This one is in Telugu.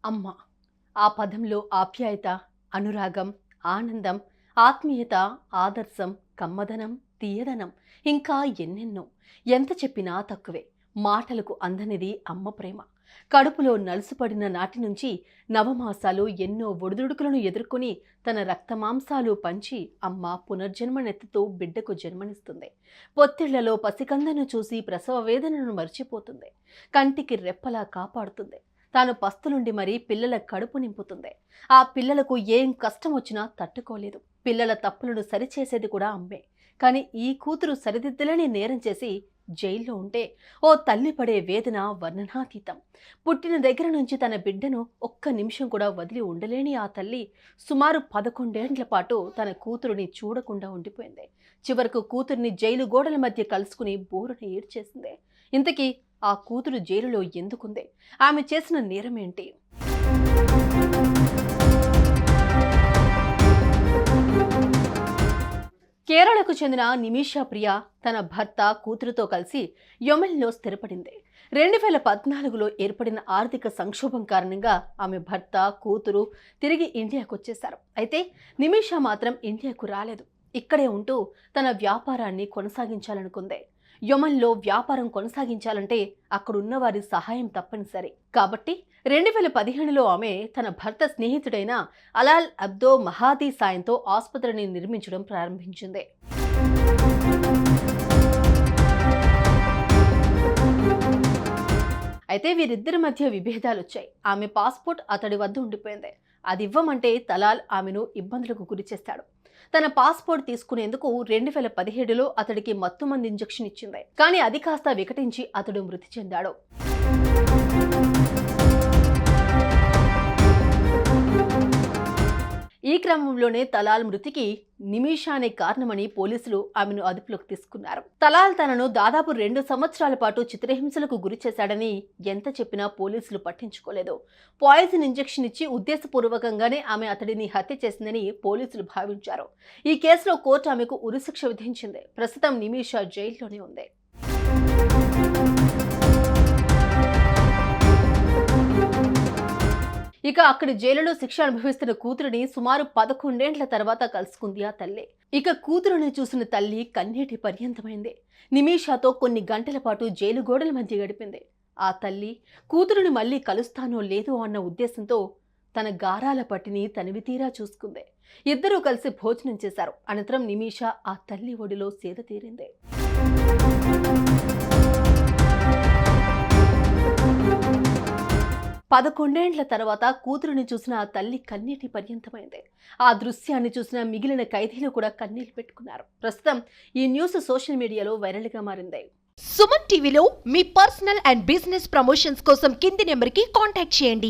అమ్మ. ఆ పదంలో ఆప్యాయత, అనురాగం, ఆనందం, ఆత్మీయత, ఆదర్శం, కమ్మదనం, తీయదనం, ఇంకా ఎన్నెన్నో. ఎంత చెప్పినా తక్కువే. మాటలకు అందనిది అమ్మ ప్రేమ. కడుపులో నలుసుపడిన నాటి నుంచి నవమాసాలు ఎన్నో ఒడిదుడుకులను ఎదుర్కొని తన రక్తమాంసాలు పంచి అమ్మ పునర్జన్మనెత్తుతూ బిడ్డకు జన్మనిస్తుంది. పొత్తిళ్లలో పసికందను చూసి ప్రసవ వేదనను మర్చిపోతుంది. కంటికి రెప్పలా కాపాడుతుంది. తాను పస్తులుండి మరీ పిల్లల కడుపు నింపుతుంది. ఆ పిల్లలకు ఏం కష్టం వచ్చినా తట్టుకోలేదు. పిల్లల తప్పులను సరిచేసేది కూడా అమ్మే. కానీ ఈ కూతురు సరిదిద్దలేని నేరం చేసి జైల్లో ఉంటే ఓ తల్లి పడే వేదన వర్ణనాతీతం. పుట్టిన దగ్గర నుంచి తన బిడ్డను ఒక్క నిమిషం కూడా వదిలి ఉండలేని ఆ తల్లి సుమారు 11 ఏళ్ల పాటు తన కూతురుని చూడకుండా ఉండిపోయింది. చివరకు కూతుర్ని జైలు గోడల మధ్య కలుసుకుని బోరున ఏడ్చేసింది. ఇంతకీ ఆ కూతురు జైలులో ఎందుకుంది? ఆమె చేసిన నేరమేంటి? కేరళకు చెందిన నిమిషా ప్రియా తన భర్త కూతురుతో కలిసి యెమెన్లో స్థిరపడింది. 2014లో ఏర్పడిన ఆర్థిక సంక్షోభం కారణంగా ఆమె భర్త, కూతురు తిరిగి ఇండియాకు వచ్చేశారు. అయితే నిమిషా మాత్రం ఇండియాకు రాలేదు. ఇక్కడే ఉంటూ తన వ్యాపారాన్ని కొనసాగించాలనుకుంది. యెమెన్లో వ్యాపారం కొనసాగించాలంటే అక్కడున్న వారి సహాయం తప్పనిసరి. కాబట్టి 2015లో ఆమె తన భర్త స్నేహితుడైన అలాల్ అబ్దో మహాదీ సాయంతో ఆసుపత్రిని నిర్మించడం ప్రారంభించింది. అయితే వీరిద్దరి మధ్య విభేదాలొచ్చాయి. ఆమె పాస్పోర్ట్ అతడి వద్ద ఉండిపోయింది. అది ఇవ్వమంటే తలాల్ ఆమెను ఇబ్బందులకు గురిచేస్తాడు. తన పాస్పోర్ట్ తీసుకునేందుకు 2017లో అతడికి మత్తుమంది ఇంజెక్షన్ ఇచ్చింది. కానీ అది కాస్త వికటించి అతడు మృతి చెందాడు. ఈ క్రమంలోనే తలాల్ మృతికి నిమిషానే కారణమని పోలీసులు ఆమెను అదుపులోకి తీసుకున్నారు. తలాల్ తనను దాదాపు 2 సంవత్సరాల పాటు చిత్రహింసలకు గురి చేశాడని ఎంత చెప్పినా పోలీసులు పట్టించుకోలేదు. పాయిజన్ ఇంజెక్షన్ ఇచ్చి ఉద్దేశపూర్వకంగానే ఆమె అతడిని హత్య చేసిందని పోలీసులు భావించారు. ఈ కేసులో కోర్టు ఆమెకు ఉరిశిక్ష విధించింది. ప్రస్తుతం నిమిషా జైల్లోనే ఉంది. ఇక అక్కడి జైలులో శిక్ష అనుభవిస్తున్న కూతురిని సుమారు 11 ఏళ్ల తర్వాత కలుసుకుంది ఆ తల్లి. ఇక కూతురుని చూసిన తల్లి కన్నీటి పర్యంతమైంది. నిమిషాతో కొన్ని గంటల పాటు జైలు గోడల మధ్య గడిపింది. ఆ తల్లి కూతురుని మళ్ళీ కలుస్తానో లేదో అన్న ఉద్దేశంతో తన గారాల పట్టిని తనివి తీరా చూసుకుంది. ఇద్దరూ కలిసి భోజనం చేశారు. అనంతరం నిమిషా ఆ తల్లి ఒడిలో సేద తీరింది. 11 ఏళ్ల తర్వాత కూతురుని చూసిన ఆ తల్లి కన్నీటి పర్యంతమైంది. ఆ దృశ్యాన్ని చూసిన మిగిలిన ఖైదీలు కూడా కన్నీళ్లు పెట్టుకున్నారు. ప్రస్తుతం ఈ న్యూస్ సోషల్ మీడియాలో వైరల్గా మారింది. సుమన్ టీవీలో మీ పర్సనల్ అండ్ బిజినెస్ ప్రమోషన్స్ కోసం కింది నెంబర్కి కాంటాక్ట్ చేయండి.